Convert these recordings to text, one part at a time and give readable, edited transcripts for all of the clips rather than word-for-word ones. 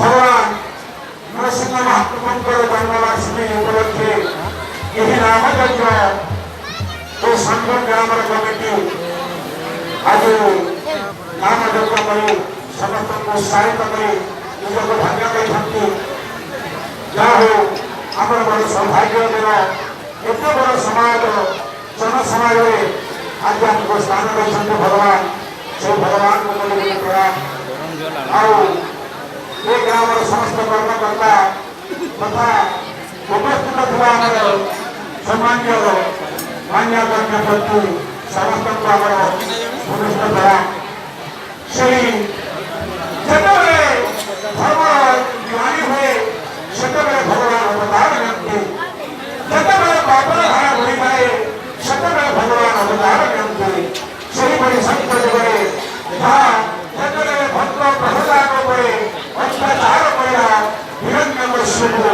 ভগবান নরসিংহ মহাপ্রভুঙ্কর জন্মাষ্টমী উপলক্ষে ଏହି ନାମଯଜ୍ଞ ଓ ସଂଘ ଗ୍ରାମର କମିଟି ଆଜି ନାମଯଜ୍ଞ କରି ସମସ୍ତଙ୍କୁ ଉତ୍ସାହିତ କରି ନିଜକୁ ଧନ୍ୟ କରିଛନ୍ତି। ଯାହା ହେଉ ଆମର ବଡ଼ ସୌଭାଗ୍ୟ ଦିନ ଏତେ ବଡ଼ ସମାଜ ଜନସମାଜରେ ଆଜି ଆମକୁ ସ୍ଥାନ ଦେଇଛନ୍ତି ଭଗବାନ। ସେ ଭଗବାନଙ୍କୁ ବୋଲି ପ୍ରଣାମ। ଆଉ ଏ ଗ୍ରାମର ସମସ୍ତ କର୍ମକର୍ତ୍ତା ତଥା ଉପସ୍ଥିତ ଥିବା ଆମର ସମ୍ମାନୀୟ ମାନ୍ୟଗଣ୍ୟ ବ୍ୟକ୍ତି ସମସ୍ତଙ୍କୁ ଆମର ଘନିଷ୍ଠ ପ୍ରଣାମ। ସେହି ଯେତେବେଳେ ଧର୍ମ ଜ୍ଞାନୀ ହୁଏ ସେତେବେଳେ ଭଗବାନ ଅବତାର ନିଅନ୍ତି, ଯେତେବେଳେ ପାପର ଧାରା ବଢ଼ିଥାଏ ସେତେବେଳେ ଭଗବାନ ଅବତାର ନିଅନ୍ତି। ସେହିପରି ସତ୍ୟ ଯୁଗରେ ଯାହା ଯେତେବେଳେ ଭକ୍ତ ପ୍ରହ୍ଲାଦ ଉପରେ ଅତ୍ୟାଚାର କରିବା ହିରଣ୍ୟକଶ୍ୟପକୁ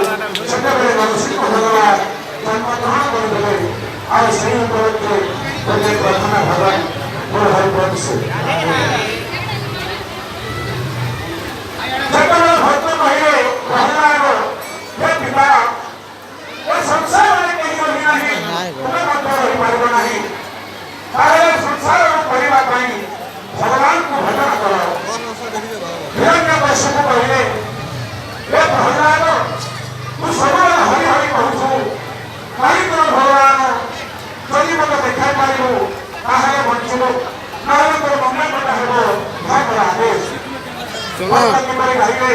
ସେତେବେଳେ ନରସିଂହ ଭଗବାନ ଜନ୍ମଗ୍ରହଣ କରିଦେଲେ। ଆଉ ସେହି ଉପଲକ୍ଷେ ଗୋଟିଏ ପ୍ରାର୍ଥନା ଭଗବାନ ମୋର ହରିବଂଶ ଯେତେବେଳେ ଭକ୍ତ କହିଲେ ପ୍ରହ୍ଲାଦ ହେ ପିତା ଏ ସଂସାରରେ କେହି ରହି ନାହିଁ, ତୁମେ ମଧ୍ୟ ରହିପାରିବ ନାହିଁ, ତାହେଲେ ସଂସାର କରିବା ପାଇଁ ଭଗବାନଙ୍କୁ ଭଜନ କର। ହିରଣ୍ୟକଶ୍ୟପ କହିଲେ ଏ ପ୍ରହ୍ଲାଦ ତୁ ସବୁବେଳେ ହରି ହରି କହୁଛୁ, କାହିଁକି ଭଗବାନ ଯଦି ମୋତେ ଦେଖାଇ ପାରିବୁ ତାହେଲେ ବଞ୍ଚିବୁ, ନହେଲେ ତୋର ମଙ୍ଗଳଟା ହେବ ଯାହା ମୋର ଆଦେଶ। କିପରି ଗାଇଲେ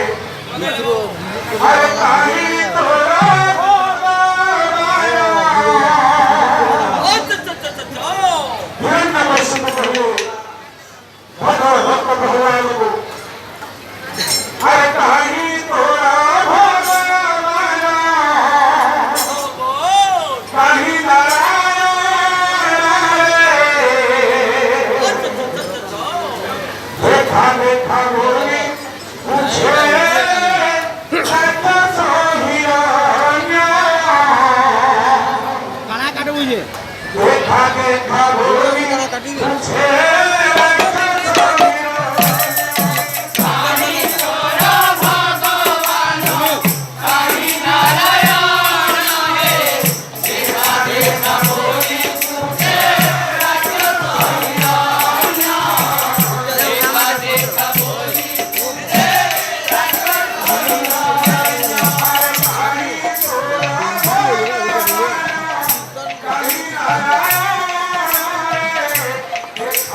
ଆରେ କାହିଁ ତୋର ହିରଣ୍ୟକଶ୍ୟପ କହିଲେ ଭକ୍ତ ପ୍ରହ୍ଲାଦକୁ ଆରେ କାହିଁ ତୋର କାହିଁ देखा देखा बोली पूछे देखा देखा बोली पूछे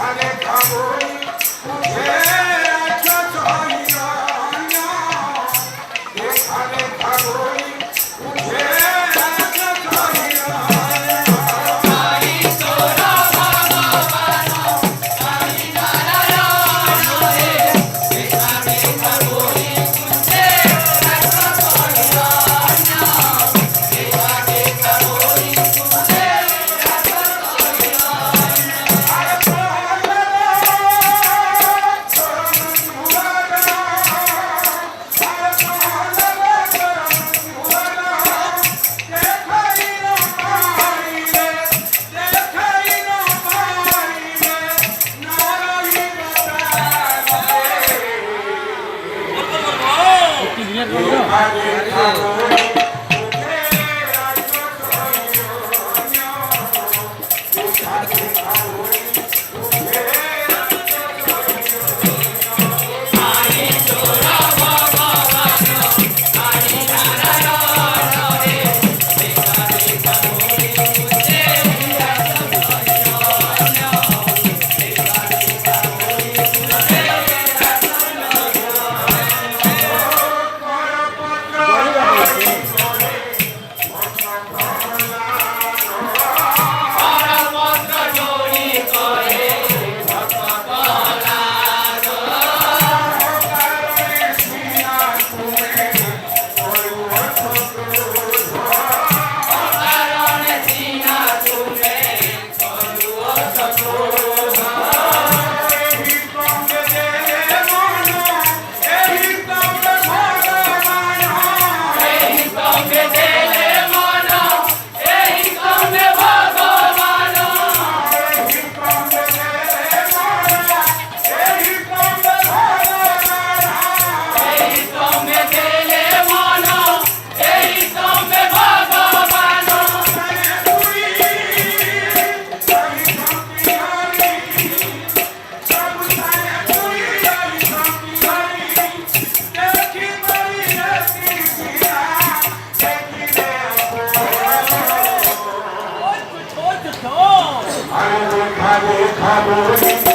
Amen. দেখাবো